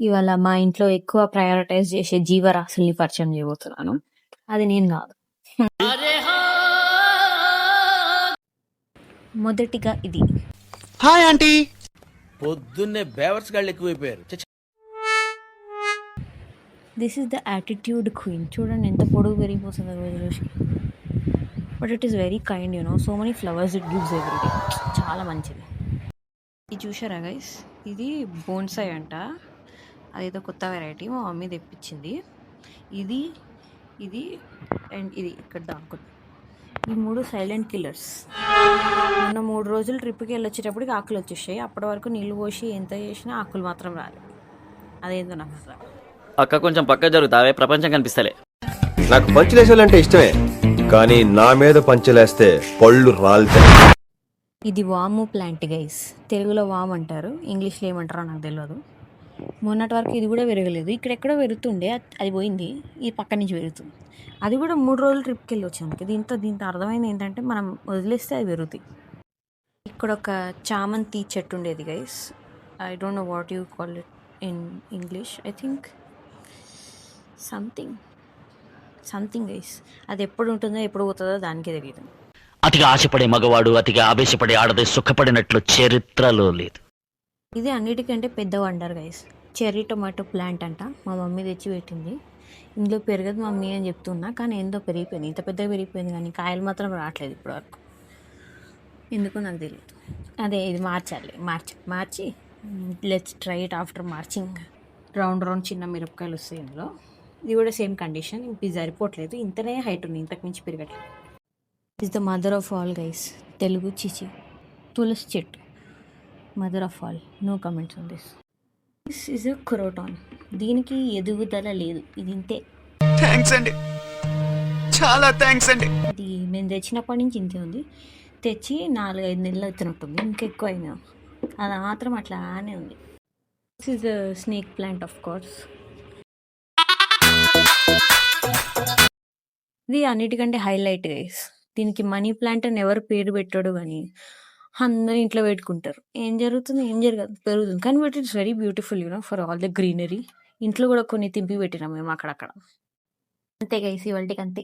ఇవాళ మా ఇంట్లో ఎక్కువ ప్రయారిటైజ్ చేసే జీవరాశుల్ని పరిచయం చేయబోతున్నాను. అది నేను కాదు. మొదటిగా ఇది. Hi aunty. పొద్దున్నే బేవర్స్ గాళ్ళు ఎక్కువైపోయారు. This is the attitude queen. చూడండి ఎంత పొడుగు పెరిగిపోతుందో రోజు రోజుకి. But it is very kind, so many flowers it gives everyday. చాలా మంచిది. ఇది చూసారా గైస్, ఇది బోన్సాయ్ అంట. అదేదో కొత్త వెరైటీ మా మమ్మీ తెప్పించింది. ఇది ఇది అండ్ ఇది ఇక్కడ దాక్కుంది. ఈ 3 సైలెంట్ కిల్లర్స్. మొన్న 3 రోజులు ట్రిప్కి వెళ్ళొచ్చేటప్పటికి ఆకులు వచ్చేసాయి. అప్పటి వరకు నీళ్ళు పోసి ఎంత చేసినా ఆకులు మాత్రం రాలేదు. అదేందో నాకు అసలు. అక్క కొంచెం పక్క జరుగుతావే, ప్రపంచం కనిపిస్తలే. నాకు పంచలేసాలంటే ఇష్టమే, కానీ నా మీద పంచలేస్తే పళ్ళు రాలితే. ఇది వాము ప్లాంట్ గైస్. తెలుగులో వాము అంటారు, ఇంగ్లీష్లో ఏమంటారో నాకు తెలియదు. మొన్నటి వరకు ఇది కూడా పెరగలేదు. ఇక్కడెక్కడో పెరుగుతుండే, అది పోయింది. ఈ పక్క నుంచి పెరుగుతుంది. అది కూడా 3 రోజులు ట్రిప్కి వెళ్ళి వచ్చాను. దీంతో అర్థమైంది ఏంటంటే మనం వదిలేస్తే అది పెరుగుతాయి. ఇక్కడ ఒక చామంతి చెట్టు ఉండేది guys. I don't know what you call it in English. I think something guys. అది ఎప్పుడు ఉంటుందో ఎప్పుడు పోతుందో దానికే తెలియదు. అతిగా ఆశపడే మగవాడు అతిగా ఆవేశపడే ఆడది సుఖపడినట్లు చరిత్రలో లేదు. ఇది అన్నిటికంటే పెద్ద wonder guys. Cherry tomato plant అంట. మా మమ్మీ తెచ్చి పెట్టింది. ఇందులో పెరగదు మమ్మీ అని చెప్తున్నా, కానీ ఏందో పెరిగిపోయింది. ఇంత పెద్దగా పెరిగిపోయింది, కానీ కాయలు మాత్రం రావట్లేదు ఇప్పటివరకు. ఎందుకో నాకు తెలియదు. అదే ఇది మార్చి let's try it after marching. Round చిన్న మిరపకాయలు వస్తాయి ఇందులో. ఇది కూడా సేమ్ కండిషన్. ఇది సరిపోవట్లేదు, ఇంతనే హైట్ ఉంది, ఇంతకు మించి పెరగట్లేదు. Is the mother of all guys. Telugu tulsi చెట్టు. Mother of all. No comments on this. This is a croton. దీనికి ఎదుగుదల లేదు, ఇది ఇంతే. థ్యాంక్స్ అండి, చాలా థ్యాంక్స్ అండి. ఇది నేను తెచ్చినప్పటి నుంచి ఇంతే ఉంది. తెచ్చి 4-5 నెలలు అవుతున్నట్టుంది, ఇంకెక్కువ అయినా. అది మాత్రం అట్లానే ఉంది. This is a snake plant of course. ఇది అన్నిటికంటే హైలైట్ గైస్. దీనికి మనీ ప్లాంట్ అని ఎవరు పేరు పెట్టాడు, కానీ అందరూ ఇంట్లో పెట్టుకుంటారు. ఏం జరుగుతుంది? ఏం జరగదు, పెరుగుతుంది. కానీ but it's very beautiful for all the greenery. ఇంట్లో కూడా కొన్ని తింపి పెట్టినాం మేము అక్కడక్కడ. అంతే గైస్, ఇవాళకి అంతే.